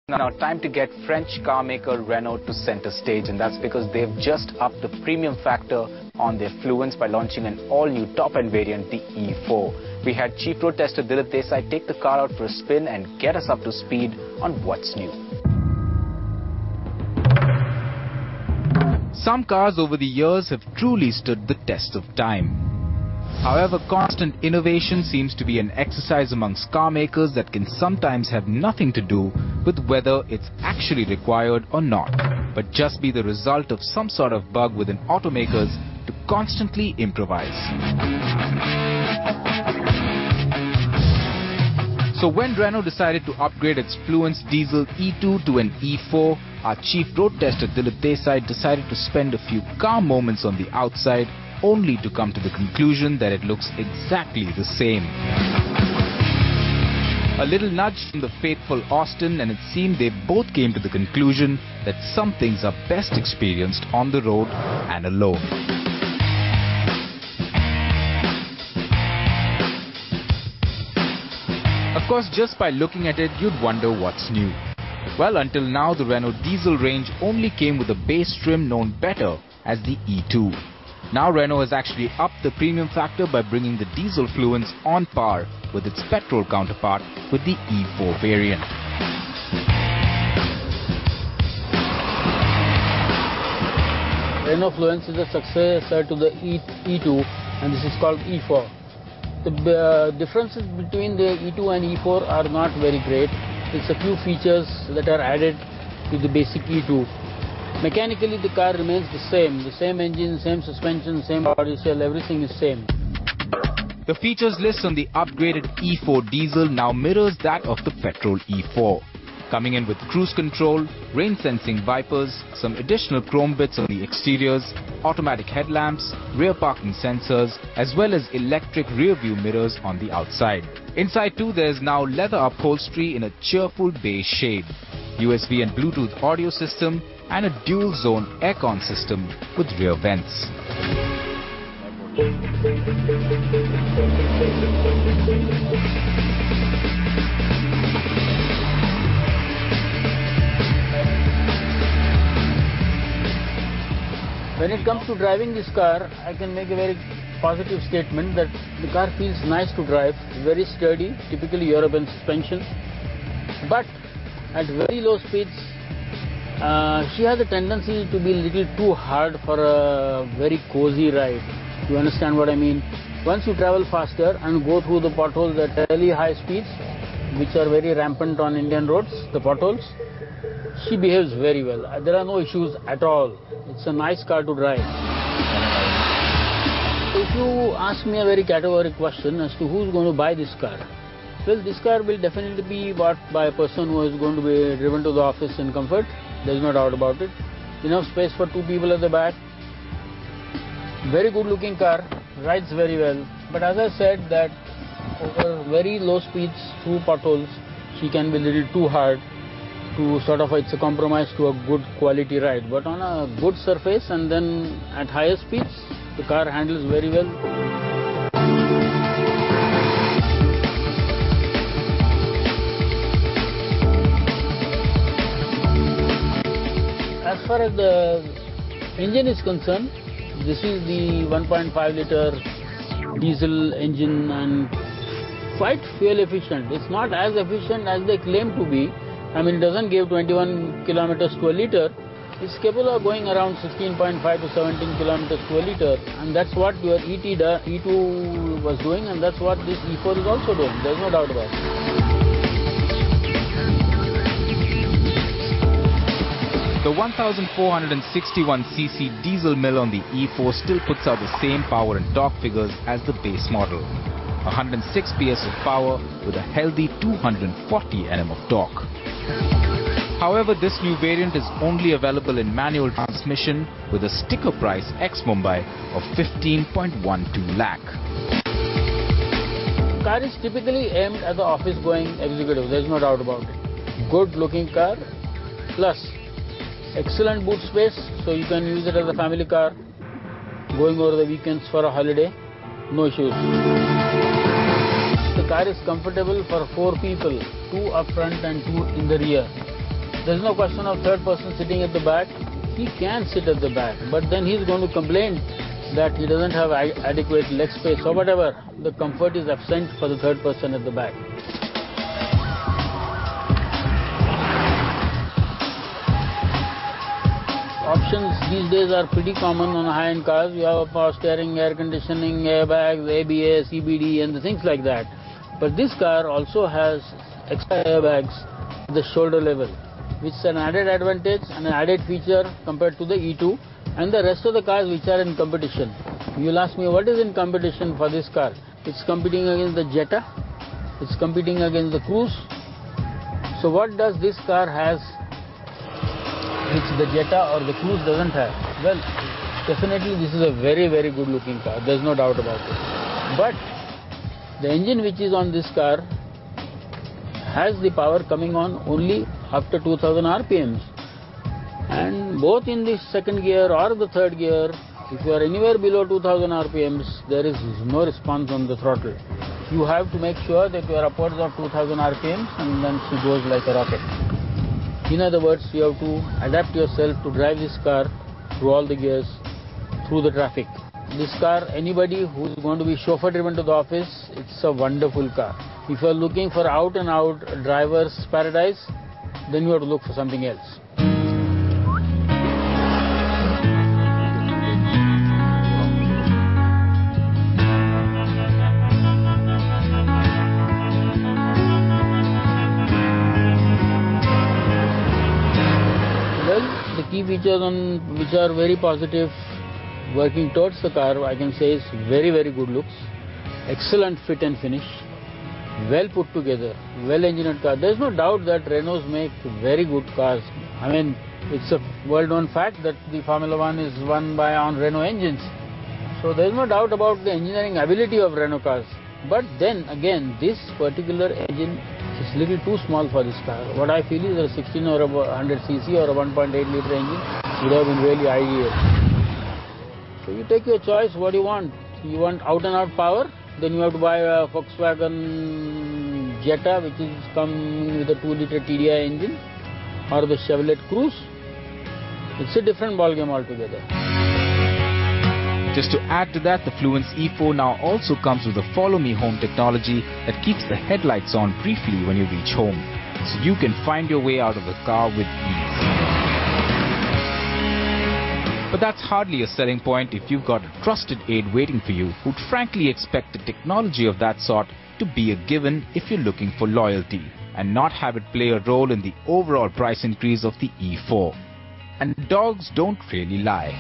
Now, time to get French car maker Renault to center stage, and that's because they've just upped the premium factor on their Fluence by launching an all-new top-end variant, the E4. We had Chief Road Tester Dilip Desai take the car out for a spin and get us up to speed on what's new. Some cars over the years have truly stood the test of time. However, constant innovation seems to be an exercise amongst car makers that can sometimes have nothing to do with whether it's actually required or not, but just be the result of some sort of bug within automakers to constantly improvise. So when Renault decided to upgrade its Fluence diesel E2 to an E4, our chief road tester Dilip Desai decided to spend a few calm moments on the outside, only to come to the conclusion that it looks exactly the same. A little nudge from the faithful Austin, and it seemed they both came to the conclusion that some things are best experienced on the road and alone. Of course, just by looking at it, you'd wonder what's new. Well, until now, the Renault diesel range only came with a base trim known better as the E2. Now Renault has actually upped the premium factor by bringing the diesel Fluence on par with its petrol counterpart with the E4 variant. Renault Fluence is a successor to the E2, and this is called E4. The differences between the E2 and E4 are not very great. It's a few features that are added to the basic E2. Mechanically, the car remains the same engine, same suspension, same body shell, everything is same. The features list on the upgraded E4 diesel now mirrors that of the petrol E4. Coming in with cruise control, rain-sensing wipers, some additional chrome bits on the exteriors, automatic headlamps, rear parking sensors, as well as electric rear-view mirrors on the outside. Inside too, there's now leather upholstery in a cheerful beige shade, USB and Bluetooth audio system, and a dual-zone aircon system with rear vents. When it comes to driving this car, I can make a very positive statement that the car feels nice to drive, very sturdy, typically European suspension, but at very low speeds, she has a tendency to be a little too hard for a very cozy ride. You understand what I mean? Once you travel faster and go through the potholes at really high speeds, which are very rampant on Indian roads, the potholes, she behaves very well. There are no issues at all. It's a nice car to drive. If you ask me a very categorical question as to who's going to buy this car, well, this car will definitely be bought by a person who is going to be driven to the office in comfort. There's no doubt about it. Enough space for two people at the back. Very good looking car, rides very well. But as I said, that over very low speeds through potholes, she can be a little too hard to sort of, it's a compromise to a good quality ride. But on a good surface and then at higher speeds, the car handles very well. As far as the engine is concerned, this is the 1.5 liter diesel engine and quite fuel efficient. It's not as efficient as they claim to be. I mean, it doesn't give 21 kilometers to a liter. It's capable of going around 16.5 to 17 kilometers to a liter, and that's what your E2 was doing, and that's what this E4 is also doing. There's no doubt about it. The 1461cc diesel mill on the E4 still puts out the same power and torque figures as the base model. 106 PS of power with a healthy 240 Nm of torque. However, this new variant is only available in manual transmission with a sticker price ex-Mumbai of 15.12 lakh. The car is typically aimed at the office-going executive, there's no doubt about it. Good looking car, plus excellent boot space, so you can use it as a family car, going over the weekends for a holiday, no issues. The car is comfortable for 4 people, 2 up front and 2 in the rear. There's no question of third person sitting at the back. He can sit at the back, but then he's going to complain that he doesn't have adequate leg space or whatever. The comfort is absent for the third person at the back. Options these days are pretty common on high-end cars. You have power steering, air conditioning, airbags, ABS, EBD and things like that. But this car also has extra airbags at the shoulder level, which is an added advantage and an added feature compared to the E2 and the rest of the cars which are in competition. You'll ask me what is in competition for this car. It's competing against the Jetta, it's competing against the Cruise. So what does this car has which the Jetta or the Cruise doesn't have? Well, definitely this is a very, very good looking car, there's no doubt about it. But the engine which is on this car has the power coming on only after 2000 RPMs. And both in the second gear or the third gear, if you are anywhere below 2000 RPMs, there is no response on the throttle. You have to make sure that you are upwards of 2000 RPMs and then she goes like a rocket. In other words, you have to adapt yourself to drive this car through all the gears, through the traffic. This car, anybody who is going to be chauffeur driven to the office, it's a wonderful car. If you are looking for out and out driver's paradise, then you have to look for something else. Well, the key features on which are very positive working towards the car, I can say, is very, very good looks, excellent fit and finish, well put together, well engineered car. There's no doubt that Renaults make very good cars. I mean, it's a well-known fact that the Formula One is won on Renault engines. So there's no doubt about the engineering ability of Renault cars. But then again, this particular engine is little too small for this car. What I feel is a 16 or a 100cc or a 1.8 litre engine would have been really ideal. So you take your choice, what do you want? You want out and out power? Then you have to buy a Volkswagen Jetta, which is coming with a 2 litre TDI engine, or the Chevrolet Cruise. It's a different ballgame altogether. Just to add to that, the Fluence E4 now also comes with a follow me home technology that keeps the headlights on briefly when you reach home, so you can find your way out of the car with ease. But that's hardly a selling point if you've got a trusted aide waiting for you who'd frankly expect a technology of that sort to be a given if you're looking for loyalty and not have it play a role in the overall price increase of the E4. And dogs don't really lie.